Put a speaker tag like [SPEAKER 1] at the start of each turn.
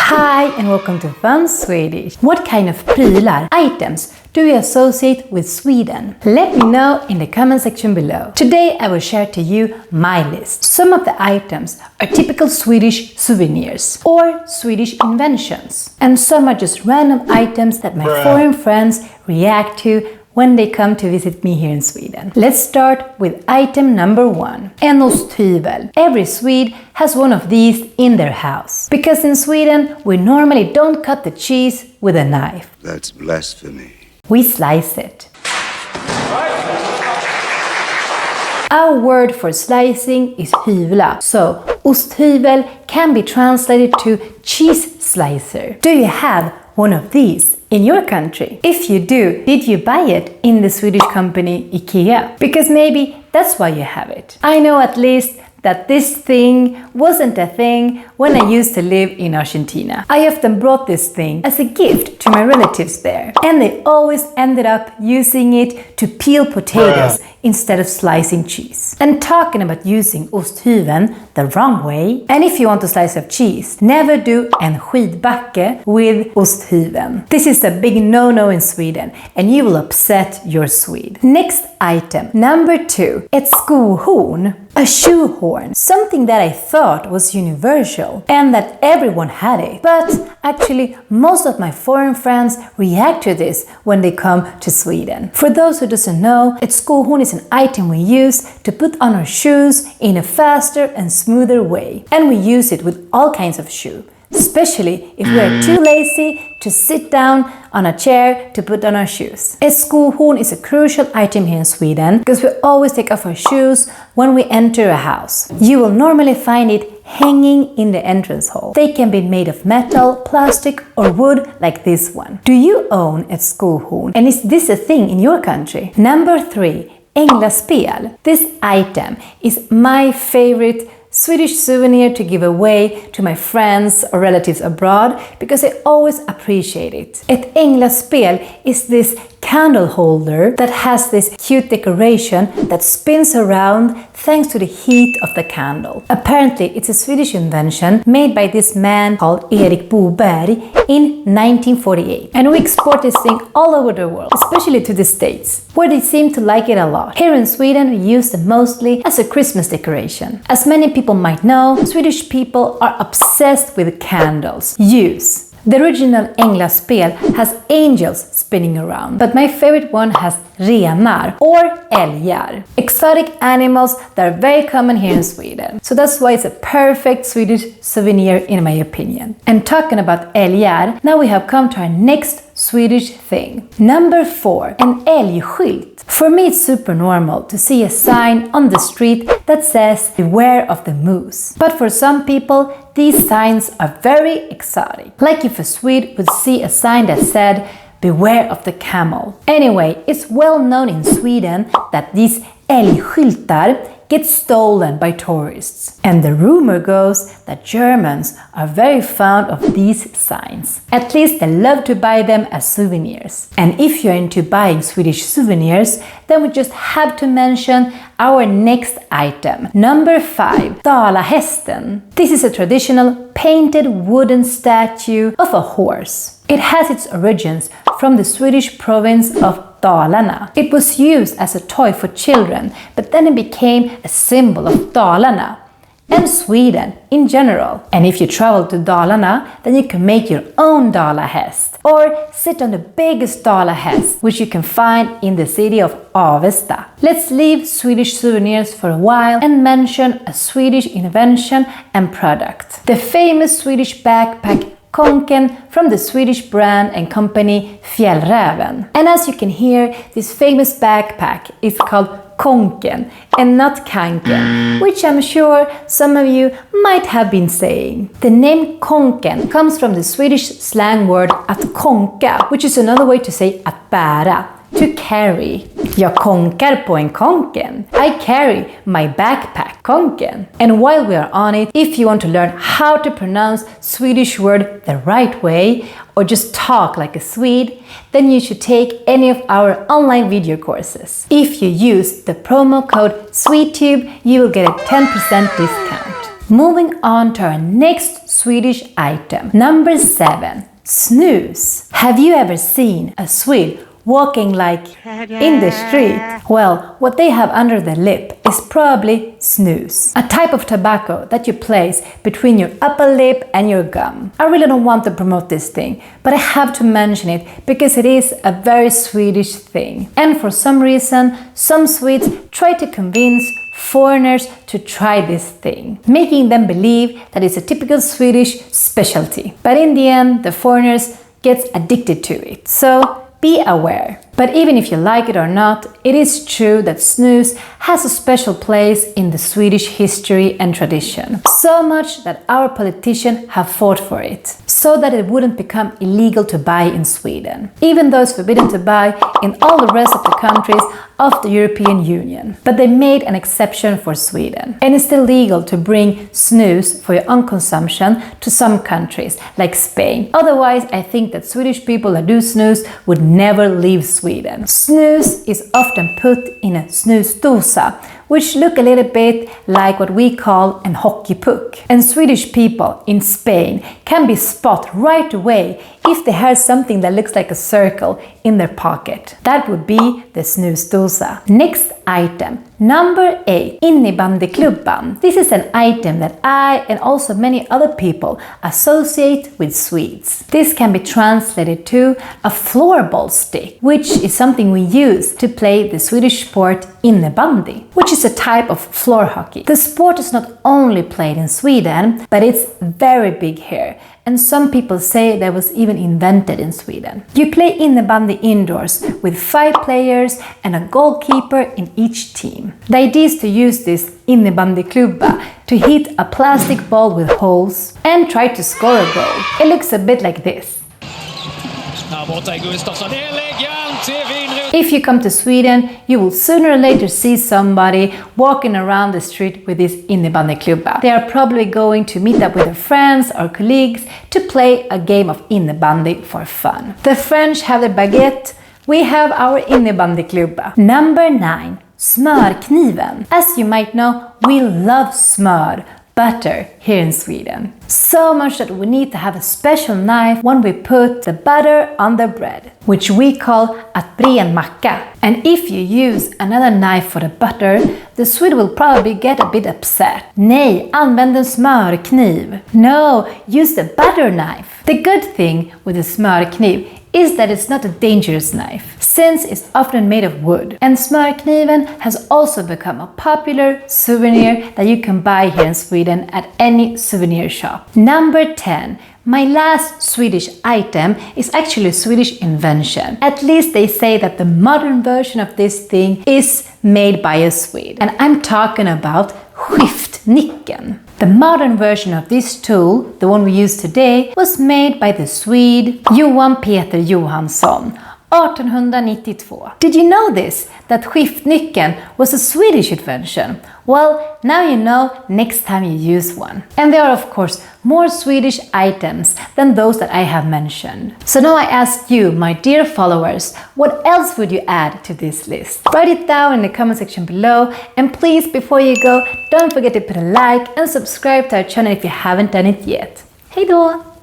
[SPEAKER 1] Hi and welcome to Fun Swedish. What kind of prylar, items, do you associate with Sweden? Let me know in the comment section below. Today I will share to you my list. Some of the items are typical Swedish souvenirs or Swedish inventions. And some are just random items that my foreign friends react to when they come to visit me here in Sweden. Let's start with item number 1. En osthyvel. Every Swede has one of these in their house. Because in Sweden, we normally don't cut the cheese with a knife.
[SPEAKER 2] That's blasphemy.
[SPEAKER 1] We slice it. Our word for slicing is hyvla, so osthyvel can be translated to cheese slicer. Do you have one of these in your country? If you do, did you buy it in the Swedish company IKEA? Because maybe that's why you have it. I know at least that this thing wasn't a thing when I used to live in Argentina. I often brought this thing as a gift to my relatives there, and they always ended up using it to peel potatoes instead of slicing cheese. And talking about using osthyveln the wrong way, and if you want a slice of cheese, never do en skidbacke with osthyveln. This is a big no-no in Sweden, and you will upset your Swede. Next item, number 2, ett skohorn, a shoe horn, something that I thought was universal and that everyone had it. But actually, most of my foreign friends react to this when they come to Sweden. For those who doesn't know, ett skohorn is an item we use to put on our shoes in a faster and smoother way. And we use it with all kinds of shoes, especially if we are too lazy to sit down on a chair to put on our shoes. Ett skohorn is a crucial item here in Sweden because we always take off our shoes when we enter a house. You will normally find it hanging in the entrance hall. They can be made of metal, plastic or wood like this one. Do you own ett skohorn? And is this a thing in your country? Number 3, änglaspel. This item is my favorite Swedish souvenir to give away to my friends or relatives abroad because I always appreciate it. Ett änglaspel is this candle holder that has this cute decoration that spins around thanks to the heat of the candle. Apparently, it's a Swedish invention made by this man called Erik Boberg in 1948. And we export this thing all over the world, especially to the States, where they seem to like it a lot. Here in Sweden, we use it mostly as a Christmas decoration. As many people might know, Swedish people are obsessed with candles. The original änglaspel has angels spinning around, but my favorite one has renar or älgar, exotic animals that are very common here in Sweden. So that's why it's a perfect Swedish souvenir in my opinion. And talking about älgar, now we have come to our next Swedish thing. Number 4, en älgskylt. For me it's super normal to see a sign on the street that says beware of the moose. But for some people, these signs are very exotic. Like if a Swede would see a sign that said beware of the camel. Anyway, it's well known in Sweden that these älgskyltar get stolen by tourists. And the rumor goes that Germans are very fond of these signs. At least they love to buy them as souvenirs. And if you're into buying Swedish souvenirs, then we just have to mention our next item. Number 5, dalahästen. This is a traditional painted wooden statue of a horse. It has its origins from the Swedish province of Dalarna. It was used as a toy for children, but then it became a symbol of Dalarna and Sweden in general. And if you travel to Dalarna, then you can make your own dalahäst or sit on the biggest dalahäst, which you can find in the city of Avesta. Let's leave Swedish souvenirs for a while and mention a Swedish invention and product. The famous Swedish backpack Konken from the Swedish brand and company Fjällräven. And as you can hear, this famous backpack is called Konken and not Kanken, which I'm sure some of you might have been saying. The name Konken comes from the Swedish slang word att konka, which is another way to say att bära, to carry. Jag konkar på en konken. I carry my backpack, konken. And while we are on it, if you want to learn how to pronounce Swedish word the right way or just talk like a Swede, then you should take any of our online video courses. If you use the promo code SWEDTUBE, you will get a 10% discount. Moving on to our next Swedish item. Number 7. Snooze. Have you ever seen a Swede walking like in the street? Well, what they have under their lip is probably snooze, a type of tobacco that you place between your upper lip and your gum. I really don't want to promote this thing, but I have to mention it because it is a very Swedish thing. And for some reason, some Swedes try to convince foreigners to try this thing, making them believe that it's a typical Swedish specialty. But in the end, the foreigners get addicted to it. So be aware. But even if you like it or not, it is true that snooze has a special place in the Swedish history and tradition. So much that our politicians have fought for it, so that it wouldn't become illegal to buy in Sweden, even though it's forbidden to buy in all the rest of the countries of the European Union. But they made an exception for Sweden. And it's still legal to bring snooze for your own consumption to some countries, like Spain. Otherwise, I think that Swedish people that do snooze would never leave Sweden. Snooze is often put in a snusdosa, which look a little bit like what we call an hockeypuck. And Swedish people in Spain can be spot right away if they have something that looks like a circle in their pocket. That would be the snusdosa. Next item, number 8, innebandyklubban. This is an item that I and also many other people associate with Swedes. This can be translated to a floorball stick, which is something we use to play the Swedish sport innebandy, which is a type of floor hockey. The sport is not only played in Sweden, but it's very big here. And some people say that was even invented in Sweden. You play innebandy indoors with 5 players and a goalkeeper in each team. The idea is to use this innebandyklubba to hit a plastic ball with holes and try to score a goal. It looks a bit like this. If you come to Sweden, you will sooner or later see somebody walking around the street with this innebandyklubba. They are probably going to meet up with their friends or colleagues to play a game of innebandy for fun. The French have their baguette, we have our innebandyklubba. Number 9. Smörkniven. As you might know, we love smör, butter, here in Sweden. So much that we need to have a special knife when we put the butter on the bread, which we call att bre en macka. And if you use another knife for the butter, the Swede will probably get a bit upset. Nej, använd en smörkniv. No, use the butter knife. The good thing with a smörkniv is that it's not a dangerous knife, since it's often made of wood. And smörkniven has also become a popular souvenir that you can buy here in Sweden at any souvenir shop. Number 10. My last Swedish item is actually a Swedish invention. At least they say that the modern version of this thing is made by a Swede. And I'm talking about skiftnyckeln. The modern version of this tool, the one we use today, was made by the Swede Johan Peter Johansson, 1892. Did you know this? That skiftnyckeln was a Swedish invention? Well, now you know next time you use one. And there are of course more Swedish items than those that I have mentioned. So now I ask you, my dear followers, what else would you add to this list? Write it down in the comment section below, and please, before you go, don't forget to put a like and subscribe to our channel if you haven't done it yet. Hej då!